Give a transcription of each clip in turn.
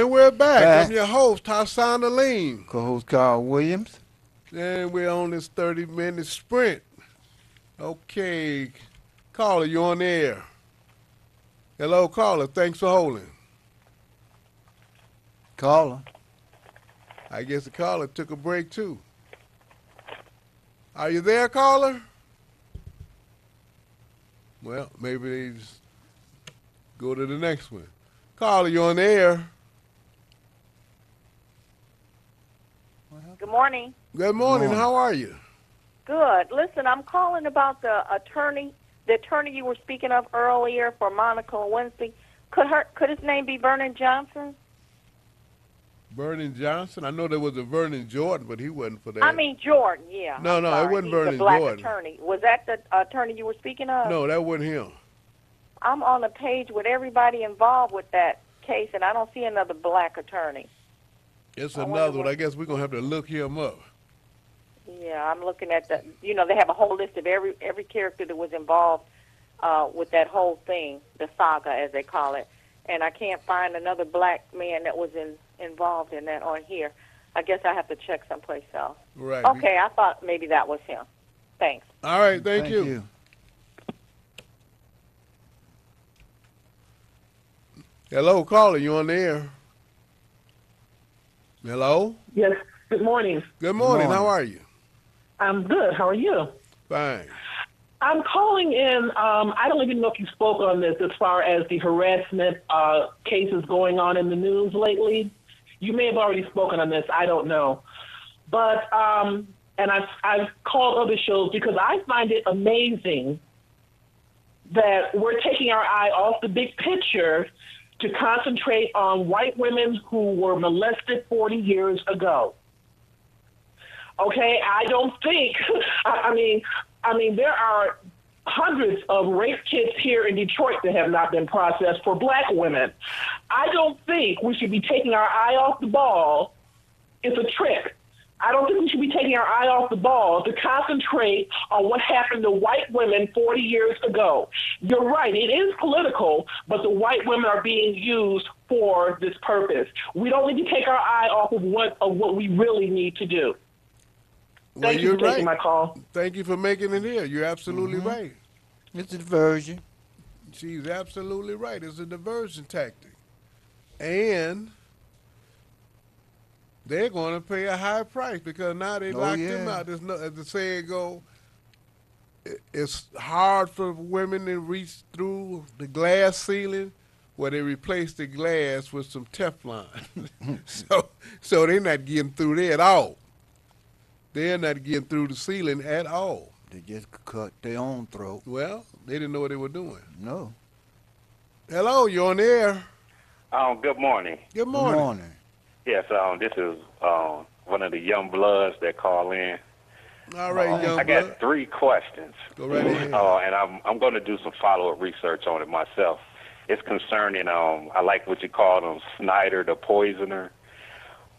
And we're back. Back. I'm your host, Hassan Aleem. Co-host Carl Williams. And we're on this 30-minute sprint. Okay. Caller, you on the air. Hello, caller. Thanks for holding. Caller. I guess the caller took a break, too. Are you there, caller? Well, maybe they just go to the next one. Caller, you on the air. Good morning. Good morning. morning. How are you? Good. Listen, I'm calling about the attorney you were speaking of earlier for Monica Lewinsky. Could his name be Vernon Johnson? Vernon Johnson? I know there was a Vernon Jordan, but he wasn't for that. I mean Jordan, yeah. No, I'm no, it sorry. wasn't He's Vernon the black Jordan. attorney. Was that the attorney you were speaking of? No, that wasn't him. I'm on a page with everybody involved with that case, and I don't see another black attorney. It's I another wonder one. what- I guess we're going to have to look him up. Yeah, I'm looking at they have a whole list of every character that was involved with that whole thing, the saga, as they call it. And I can't find another black man that was involved in that on here. I guess I have to check someplace else. Right. Okay, I thought maybe that was him. Thanks. All right, thank you. Hello, caller, you on the air? Hello? Yes. Good morning. Good morning. How are you? I'm good. How are you? Fine. I'm calling in. I don't even know if you spoke on this as far as the harassment cases going on in the news lately. You may have already spoken on this. I don't know. But, and I've called other shows because I find it amazing that we're taking our eye off the big picture to concentrate on white women who were molested 40 years ago. Okay, I don't think, I mean, there are hundreds of rape kits here in Detroit that have not been processed for black women. I don't think we should be taking our eye off the ball. It's a trick. I don't think we should be taking our eye off the ball to concentrate on what happened to white women 40 years ago. You're right, it is political, but the white women are being used for this purpose. We don't need to take our eye off of what we really need to do. Well, Thank you you're for taking right. my call. Thank you for making it here. You're absolutely right. It's a diversion. She's absolutely right. It's a diversion tactic. And they're going to pay a high price because now they locked them out. There's no, as the saying go, it's hard for women to reach through the glass ceiling where they replace the glass with some Teflon. so they're not getting through there at all. They're not getting through the ceiling at all. They just cut their own throat. Well, they didn't know what they were doing. No. Hello, you're on the air. Good morning. Good morning. Good morning. Yes, this is one of the young bloods that call in. All right, young I blood. got 3 questions. Go right ahead. And I'm going to do some follow-up research on it myself. It's concerning, I like what you call him, Snyder the poisoner.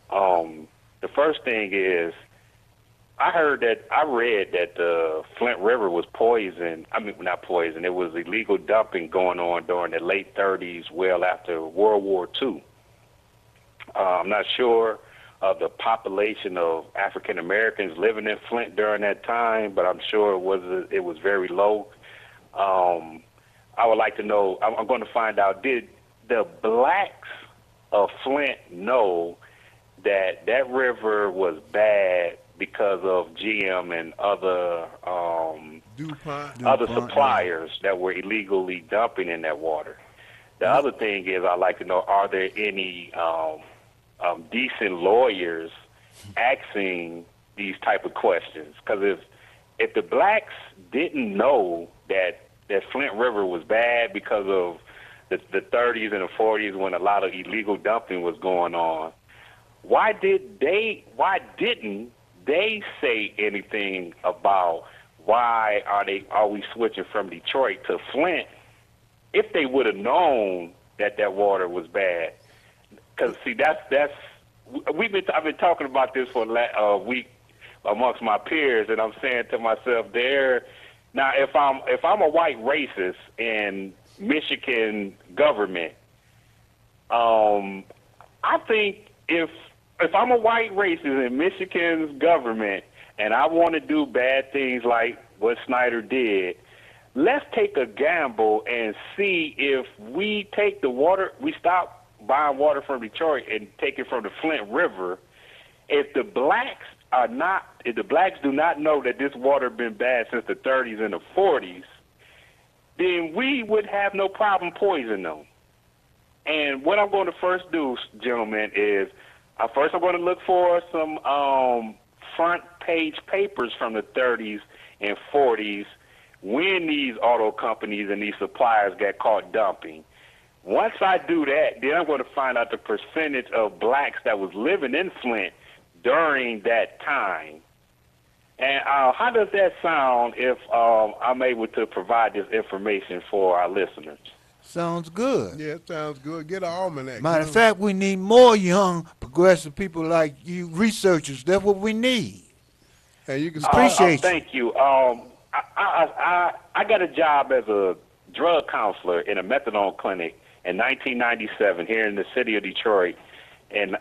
The first thing is, I read that the Flint River was poisoned. I mean, not poisoned. It was illegal dumping going on during the late 30s, well after World War II. I'm not sure of the population of African Americans living in Flint during that time, but I'm sure it was very low. I would like to know. I'm going to find out. Did the blacks of Flint know that that river was bad because of GM and other DuPont, suppliers that were illegally dumping in that water? The other thing is, I'd like to know, are there any decent lawyers asking these type of questions? Because if the blacks didn't know that Flint River was bad because of the 30s and the 40s when a lot of illegal dumping was going on, why didn't they say anything about why are we switching from Detroit to Flint if they would have known that water was bad? Because see, I've been talking about this for a week amongst my peers, and I'm saying to myself, now if I'm a white racist in Michigan government, I I think if I'm a white racist in Michigan's government and I want to do bad things like what Snyder did, let's take a gamble and see if we take the water, we stop buying water from Detroit and take it from the Flint River. If the blacks do not know that this water been bad since the 30s and the 40s, then we would have no problem poisoning them. And what I'm going to first do, gentlemen, is first I'm going to look for some front page papers from the 30s and 40s when these auto companies and these suppliers got caught dumping. Once I do that, then I'm going to find out the percentage of blacks that was living in Flint during that time. And how does that sound if I'm able to provide this information for our listeners? Sounds good. Yeah, it sounds good. Get an almanac. Matter of fact, we need more young, progressive people like you, researchers. That's what we need. And you can appreciate you. Thank you. I got a job as a drug counselor in a methadone clinic in 1997 here in the city of Detroit, and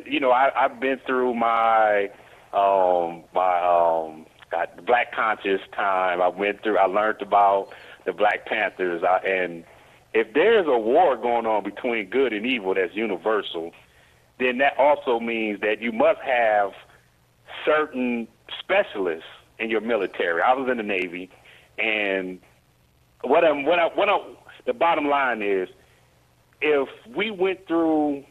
you know I've been through my Black Conscious time. I learned about the Black Panthers, and if there's a war going on between good and evil that's universal, then that also means that you must have certain specialists in your military. I was in the Navy, and the bottom line is, if we went through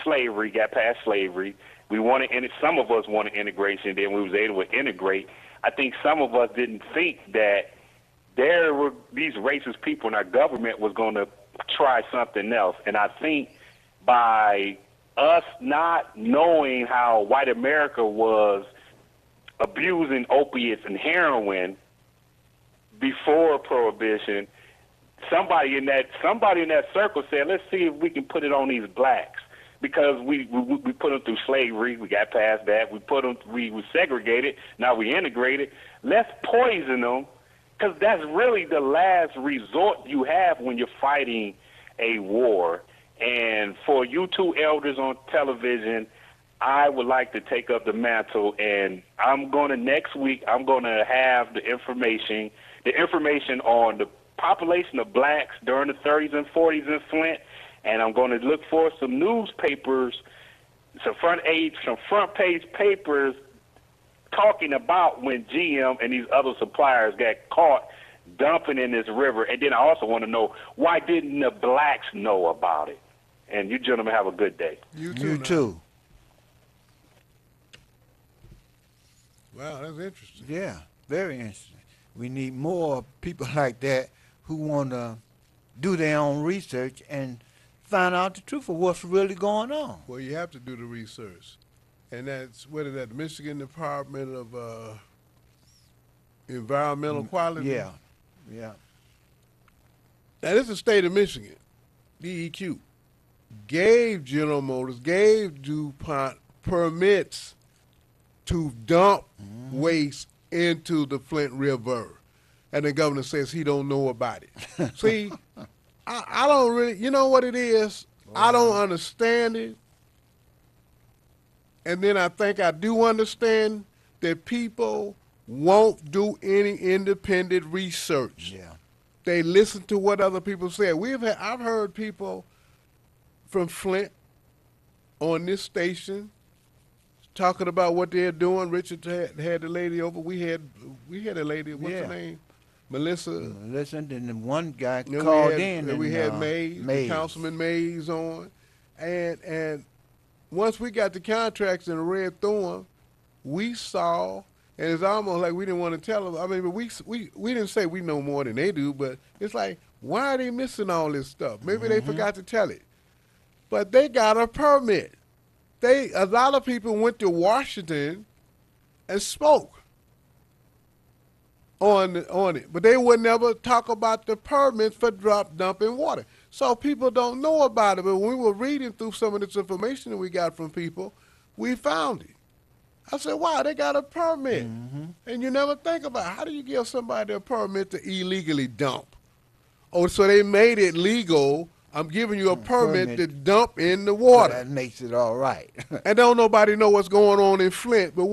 slavery, got past slavery, some of us wanted integration, then we was able to integrate. I think some of us didn't think that there were these racist people in our government was going to try something else. And I think by us not knowing how white America was abusing opiates and heroin before Prohibition, somebody in that circle said, let's see if we can put it on these blacks. Because we put them through slavery, we got past that. We segregated, now we integrated. Let's poison them, because that's really the last resort you have when you're fighting a war. And for you two elders on television, I would like to take up the mantle, and next week I'm going to have the information on the population of blacks during the 30s and 40s in Flint. And I'm going to look for some newspapers, some front page papers talking about when GM and these other suppliers got caught dumping in this river. And then I also want to know, why didn't the blacks know about it? And you gentlemen have a good day. You too. You too. Wow, that's interesting. Yeah, very interesting. We need more people like that who want to do their own research and find out the truth of what's really going on. Well, you have to do the research. And that's, what is that, the Michigan Department of Environmental Quality? Yeah. Now, this is the state of Michigan, DEQ, gave General Motors, gave DuPont permits to dump waste into the Flint River. And the governor says he don't know about it. See, I don't really, you know what it is? I don't understand it. And then I think I do understand that people won't do any independent research. Yeah. They listen to what other people say. I've heard people from Flint on this station talking about what they're doing. Richard had the lady over. We had a lady, what's her name? Melissa. Listen, and then one guy called in. And we had Mays, Councilman Mays on. And once we got the contracts and read through them, we saw, and it's almost like we didn't want to tell them. I mean, but we didn't say we know more than they do, but it's like, why are they missing all this stuff? Maybe they forgot to tell it. But they got a permit. A lot of people went to Washington and spoke on it, but they would never talk about the permits for dumping water. So people don't know about it, but when we were reading through some of this information that we got from people, we found it. I said, wow, they got a permit. And you never think about, how do you give somebody a permit to illegally dump? Oh, so they made it legal I'm giving you a permit permit. to dump in the So water. that makes it all right. And don't nobody know what's going on in Flint, but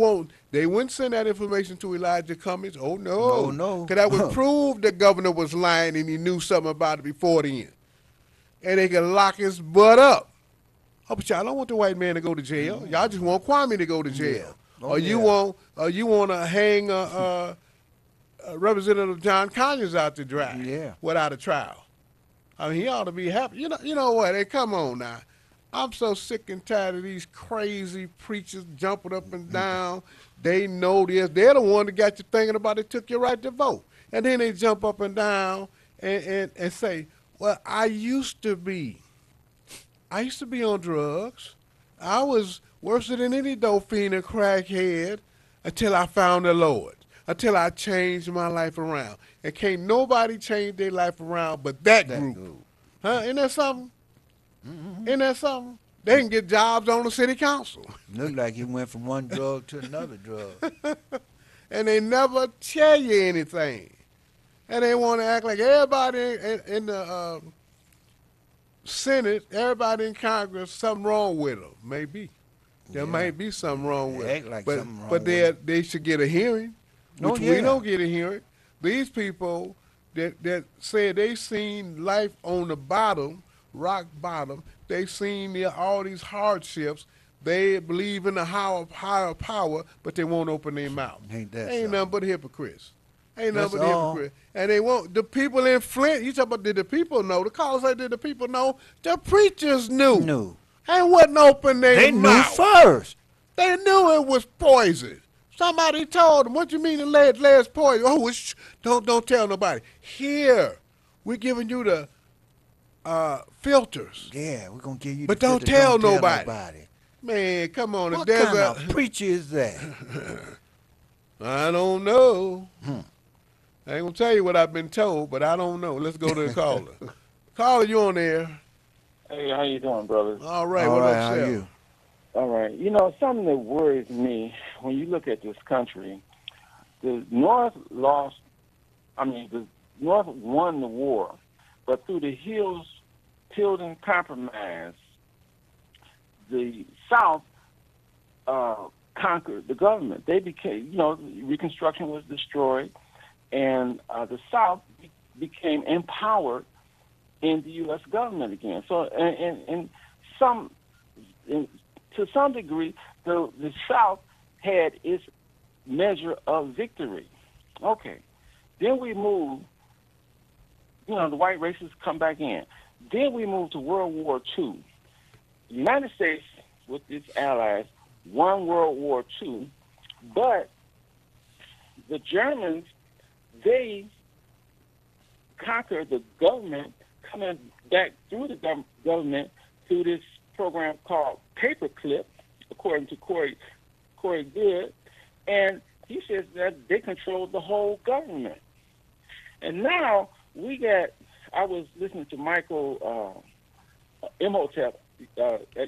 they wouldn't send that information to Elijah Cummings? Oh No, no. no. Because that would prove the governor was lying and he knew something about it before then. And they could lock his butt up. Oh, but y'all don't want the white man to go to jail. Y'all just want Kwame to go to jail. Yeah. Oh, Or you want to hang Representative John Conyers out to dry without a trial. I mean, he ought to be happy. You know what? Hey, come on now. I'm so sick and tired of these crazy preachers jumping up and down. They know this. They're the one that got you thinking about it, took your right to vote. And then they jump up and down and say, well, I used to be on drugs. I was worse than any dope fiend and crackhead until I found the Lord, until I changed my life around. And can't nobody change their life around but that group. Huh? Isn't that something? Isn't that something? They can get jobs on the city council. Look like he went from one drug to another drug. And they never tell you anything. And they want to act like everybody in the Senate, everybody in Congress, something wrong with them. Maybe. There might be something wrong with them. Like but something wrong but with they should get a hearing, which we don't get a hearing. These people that said they seen life on the bottom, rock bottom, they seen all these hardships. They believe in the higher power, but they won't open their mouth. Ain't nothing but hypocrites. Ain't That's nothing but all. hypocrites. And they won't. The people in Flint, you talk about did the people know? The callers say did the people know? The preachers knew. And wouldn't open their mouth. They knew first. They knew it was poison. Somebody told them. What you mean the lead's poison? Oh, don't tell nobody. Here, we're giving you the filters. Yeah, we're gonna give you. But the don't filter. tell Don't nobody. Man, come on. What kind of preacher is that? I don't know. I ain't gonna tell you what I've been told, but I don't know. Let's go to the caller. Caller, you on there? Hey, how you doing, brothers? All right. What up, how Seth? you? All right. You know, something that worries me when you look at this country, the North the North won the war, but through the Hills-Tilden Compromise, the South conquered the government. They became, Reconstruction was destroyed, and the South became empowered in the U.S. government again. So, to some degree, the South had its measure of victory. Okay. Then we move, the white races come back in. Then we move to World War II. The United States, with its allies, won World War II, but the Germans, they conquered the government, coming back through the government through this program called Paperclip, according to Corey Good, and he says that they controlled the whole government. And now I was listening to Michael Imhotep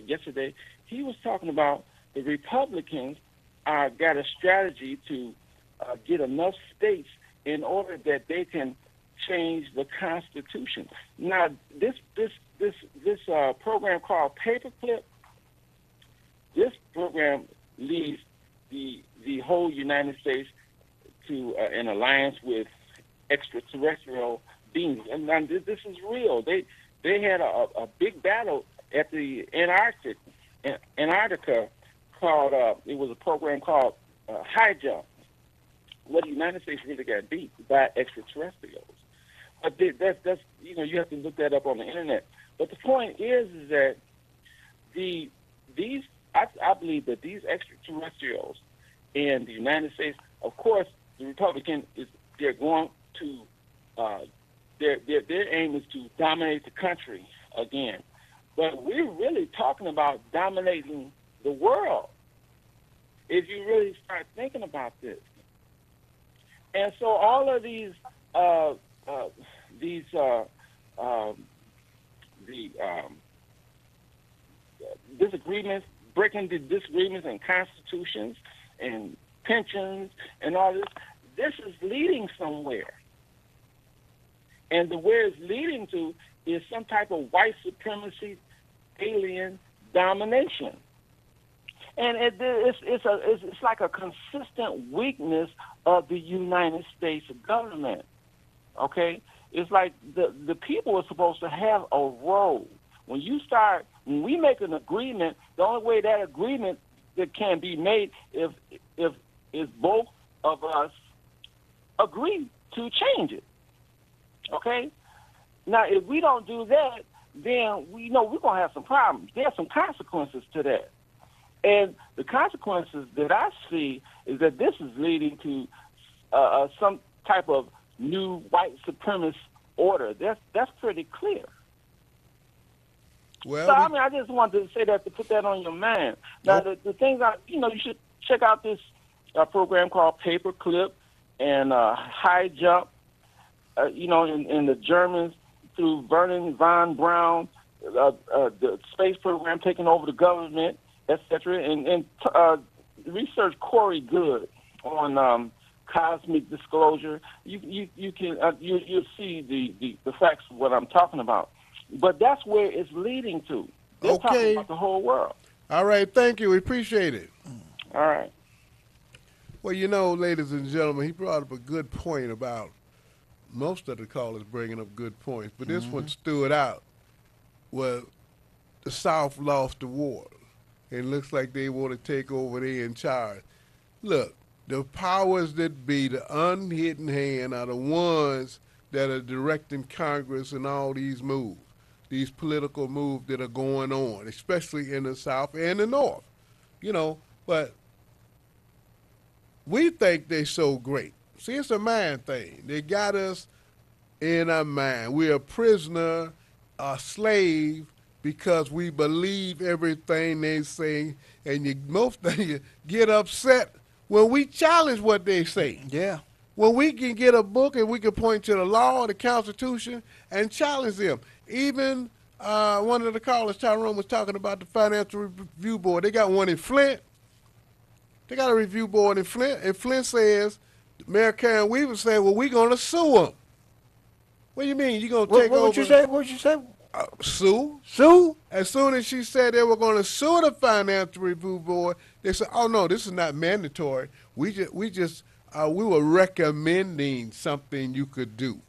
yesterday. He was talking about the Republicans got a strategy to get enough states in order that they can change the Constitution. Now, this program called Paperclip, this program leads the whole United States to an alliance with extraterrestrial beings, and this is real. They had a big battle at the Antarctica called it was a program called High Jump, where the United States really got beat by extraterrestrials. But that's you have to look that up on the internet. But the point is that I believe that these extraterrestrials in the United States, of course, the Republican they're going to their aim is to dominate the country again. But we're really talking about dominating the world if you really start thinking about this. And so all of these disagreements, breaking the disagreements and constitutions and pensions and all this is leading somewhere. And the where it's leading to is some type of white supremacy, alien domination. And it's like a consistent weakness of the United States government. Okay? It's like the people are supposed to have a role. When we make an agreement, the only way that agreement that can be made if both of us agree to change it. Okay? Now, if we don't do that, then we know we're going to have some problems. There's some consequences to that. And the consequences that I see is that this is leading to some type of new white supremacist order. That's pretty clear. Well, so, I just wanted to say that, to put that on your mind. Now, the things you should check out this program called Paperclip and High Jump, in the Germans through Vernon von Braun, the space program taking over the government, etc. And research Corey Good on cosmic disclosure. You can you'll see the facts of what I'm talking about. But that's where it's leading to. They're talking about the whole world. All right, thank you. We appreciate it. All right. Well, ladies and gentlemen, he brought up a good point about most of the callers bringing up good points, but this one stood out. Well, the South lost the war. It looks like they want to take over, they in charge. Look, the powers that be, the unhidden hand, are the ones that are directing Congress and all these moves, these political moves that are going on, especially in the South and the North. But we think they're so great. See, it's a mind thing. They got us in our mind. We're a prisoner, a slave, because we believe everything they say, and most of you get upset when we challenge what they say. Yeah. When we can get a book and we can point to the law, the Constitution, and challenge them. Even one of the callers, Tyrone, was talking about the Financial Review Board. They got one in Flint. They got a review board in Flint, and Flint says, Mayor Karen Weaver said, well, we're going to sue them. What do you mean? You're going to take over? What you say? Sue. Sue? As soon as she said they were going to sue the Financial Review Board, they said, oh, no, this is not mandatory. We were recommending something you could do.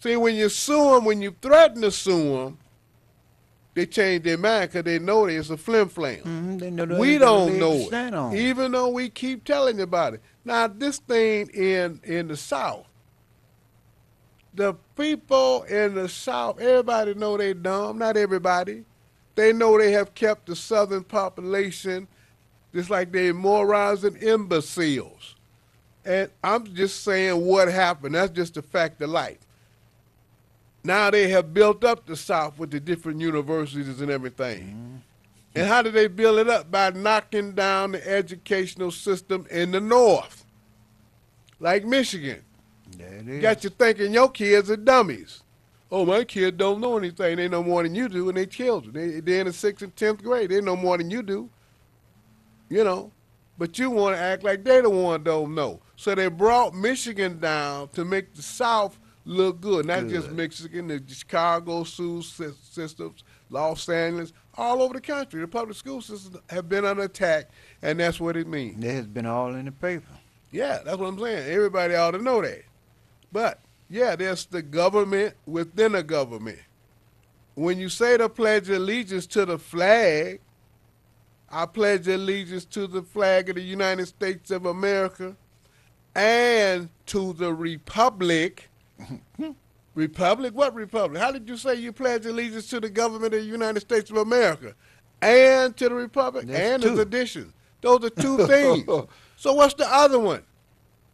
See, when you sue them, when you threaten to sue them, they change their mind because they know it's a flim-flam. We don't know it, even though we keep telling you about it. Now, this thing in the South, the people in the South, everybody know they dumb. Not everybody. They know they have kept the Southern population just like they're morons and imbeciles. And I'm just saying what happened. That's just a fact of life. Now they have built up the South with the different universities and everything. And how did they build it up? By knocking down the educational system in the North, like Michigan. Got you thinking your kids are dummies. Oh, my kids don't know anything. They know more than you do, and they children. They're in the 6th and 10th grade. They know more than you do, But you want to act like they the one don't know. So they brought Michigan down to make the South look good. Not just Michigan, the Chicago school systems, Los Angeles, all over the country. The public school systems have been under attack, and that's what it means. It has been all in the paper. Yeah, that's what I'm saying. Everybody ought to know that. But, yeah, there's the government within a government. When you say to pledge allegiance to the flag, I pledge allegiance to the flag of the United States of America and to the republic. Republic? What republic? How did you say you pledge allegiance to the government of the United States of America and to the republic? That's and two. as addition. Those are two things. So what's the other one?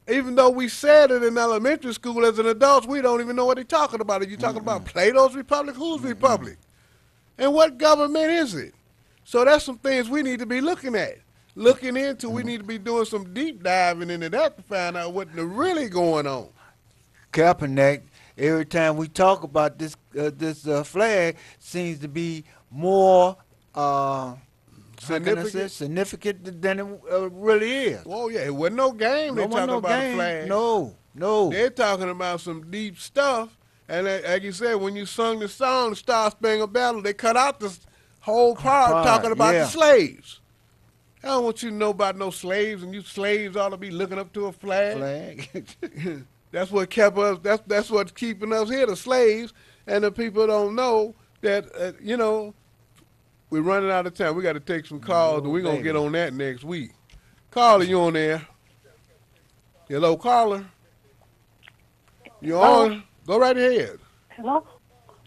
Even though we said it in elementary school as an adult, we don't even know what they're talking about. Are you talking about Plato's republic? Whose republic? And what government is it? So that's some things we need to be looking at. Looking into, we need to be doing some deep diving into that to find out what's really going on. Kaepernick, every time we talk about this flag, seems to be more significant than it really is. Oh, yeah, it wasn't no game. They're talking about the flag. No. They're talking about some deep stuff, And like you said, when you sung the song, the Star Spangled Battle, they cut out the whole part talking about the slaves. I don't want you to know about no slaves, and you slaves ought to be looking up to a flag. That's what kept us. That's what's keeping us here, the slaves. And the people don't know that we're running out of time. We got to take some calls, and we're gonna get on that next week. Caller, you on there? Hello, caller. You on? Go right ahead. Hello?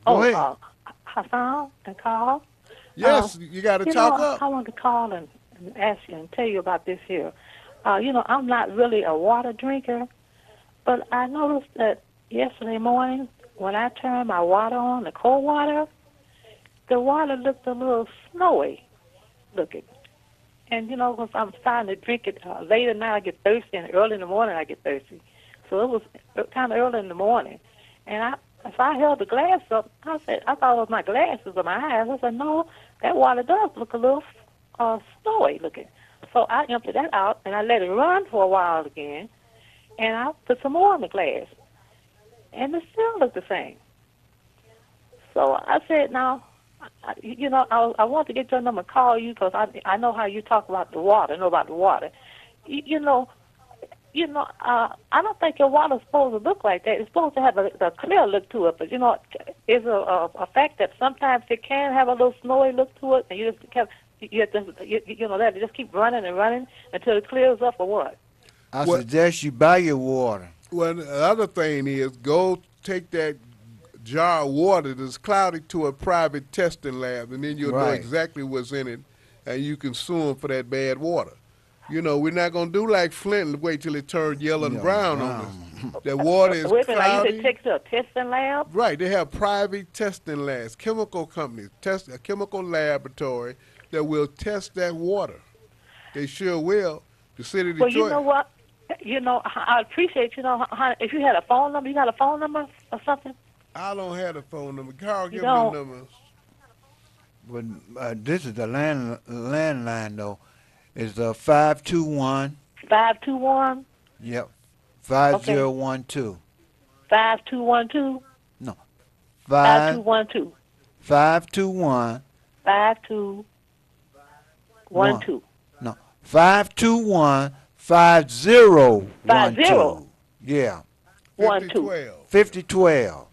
Go ahead. Hassan and Carl? Yes, you got to talk up. I want to call and ask you and tell you about this here. I'm not really a water drinker, but I noticed that yesterday morning when I turned my water on, the cold water, the water looked a little snowy looking. And, because I'm starting to drink it late at night, I get thirsty, and early in the morning I get thirsty. So it was kind of early in the morning. And I held the glass up, I thought it was my glasses or my eyes. I said, no, that water does look a little snowy looking. So I emptied that out, and I let it run for a while again, and I put some more in the glass. And it still looked the same. So I said, now, I want to get your number, call you, because I know how you talk about the water, I don't think your water's supposed to look like that. It's supposed to have a clear look to it, but it's a fact that sometimes it can have a little snowy look to it, and you just keep running and running until it clears up, or what? I suggest you buy your water. Well, the other thing is, go take that jar of water that's cloudy to a private testing lab, and then you'll know exactly what's in it, and you can sue them for that bad water. We're not going to do like Flint and wait till it turns yellow and brown on us. That water is cloudy. You take to a testing lab? Right. They have private testing labs, chemical companies, a chemical laboratory that will test that water. They sure will. The city of Detroit. Well, you know what? I appreciate, if you had a phone number, you got a phone number or something? I don't have a phone number. Carl, give me the number. Well, this is the landline, though. It's 521. 521? Yep. 5012. 5212? No. 5212. 521. 5212. No. 521 5012. 50? Yeah. 12. 5012.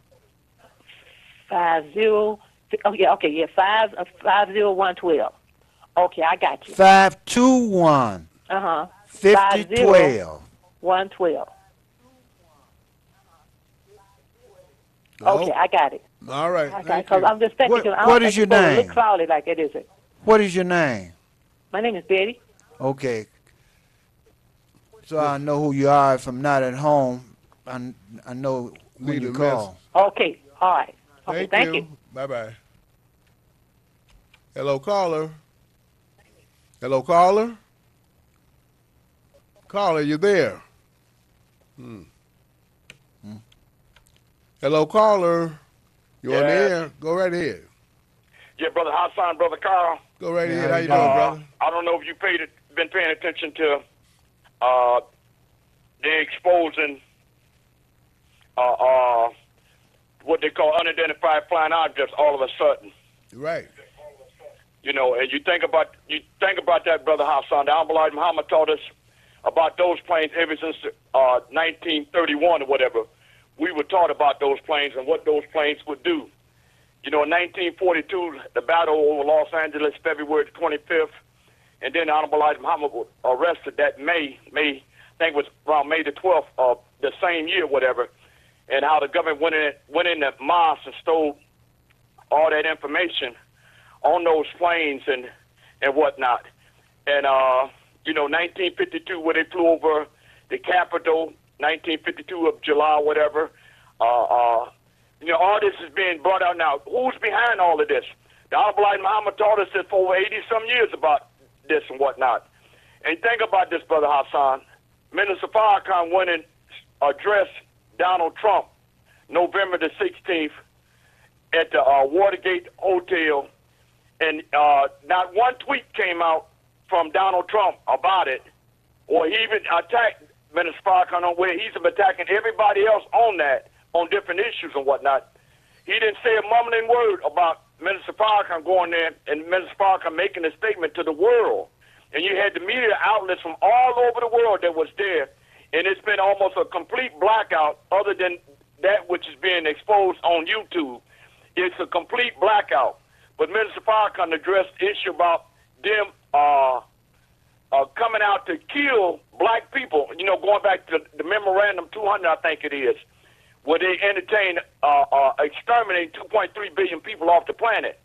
50. Okay, 50112. Okay, I got you. 521. 5012. 112. Oh. Okay, I got it. All right. Okay, because I'm just thinking. What is your name? It look cloudy like it, is it? What is your name? My name is Betty. Okay. So I know who you are. If I'm not at home, I know when you call. Okay, all right. Okay, thank you. Bye-bye. Hello, caller. Hello, caller. Caller, you there? Hello, caller. You on the air? Go right ahead. Yeah, Brother Hassan, Brother Carl. Go right ahead. How you doing, brother? I don't know if you been paying attention to they exposing what they call unidentified flying objects all of a sudden. Right. And you think about that, Brother Hassan. The Honorable Elijah Muhammad taught us about those planes ever since 1931 or whatever. We were taught about those planes and what those planes would do. In 1942, the battle over Los Angeles, February 25th, and then the Honorable Elijah Muhammad was arrested that May, I think it was around May the 12th of the same year, whatever, and how the government went in the mosque and stole all that information on those planes and whatnot. And, 1952, where they flew over the Capitol, 1952 of July, whatever, all this is being brought out now. Who's behind all of this? The Honorable Elijah Muhammad taught us this for over 80-some years about this and whatnot. And think about this, Brother Hassan. Minister Farrakhan went and addressed Donald Trump November the 16th at the Watergate Hotel, and not one tweet came out from Donald Trump about it, or he even attacked Minister Farrakhan on where he's attacking everybody else on that on different issues and whatnot. He didn't say a mumbling word about Minister Farrakhan going there and Minister Farrakhan making a statement to the world. And you had the media outlets from all over the world that was there. And it's been almost a complete blackout other than that which is being exposed on YouTube. It's a complete blackout. But Minister Farrakhan addressed the issue about them coming out to kill black people, you know, going back to the Memorandum 200, I think it is, where they entertain exterminating 2.3 billion people off the planet.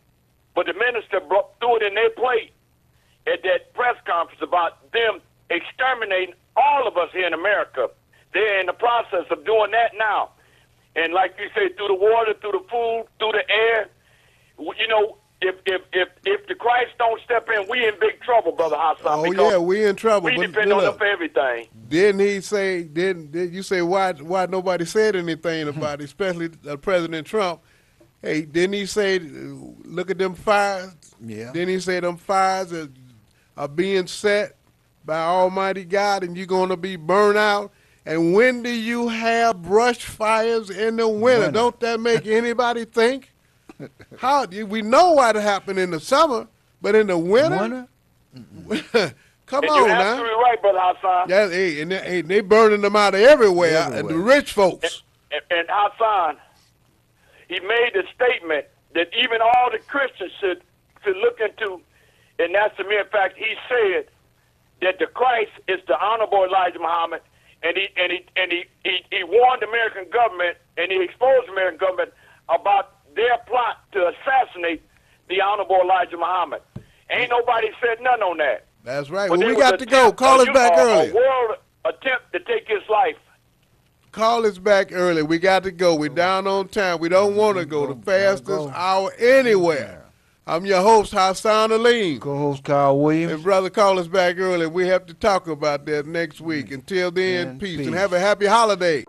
But the minister threw it in their plate at that press conference about them exterminating all of us here in America. They're in the process of doing that now. And like you say, through the water, through the food, through the air, you know, if the Christ don't step in, we in big trouble, Brother Hassan. Oh yeah, we in trouble. We depend on them for everything. Didn't he say? Didn't you say why nobody said anything about it, especially President Trump? Hey, didn't he say, look at them fires? Yeah. Didn't he say them fires are being set by Almighty God, and you're going to be burned out? And when do you have brush fires in the winter? Don't that make anybody think? How we know what happened in the summer, but in the winter? Come on you're now. absolutely right, Brother Hassan. Yeah, and they burning them out of everywhere. And the rich folks. And Hassan, he made a statement that even all the Christians should look into, and that's the mere fact. He said that the Christ is the Honorable Elijah Muhammad, and he warned the American government and he exposed the American government about their plot to assassinate the Honorable Elijah Muhammad. Ain't nobody said nothing on that. That's right. But well, we got to go. Call us back early. A world attempt to take his life. Call us back early. We got to go. We're down on time. We don't want to go the fastest hour anywhere. I'm your host, Hassan Aleem. Co-host Carl Williams. And brother, call us back early. We have to talk about that next week. Until then, peace. And have a happy holiday.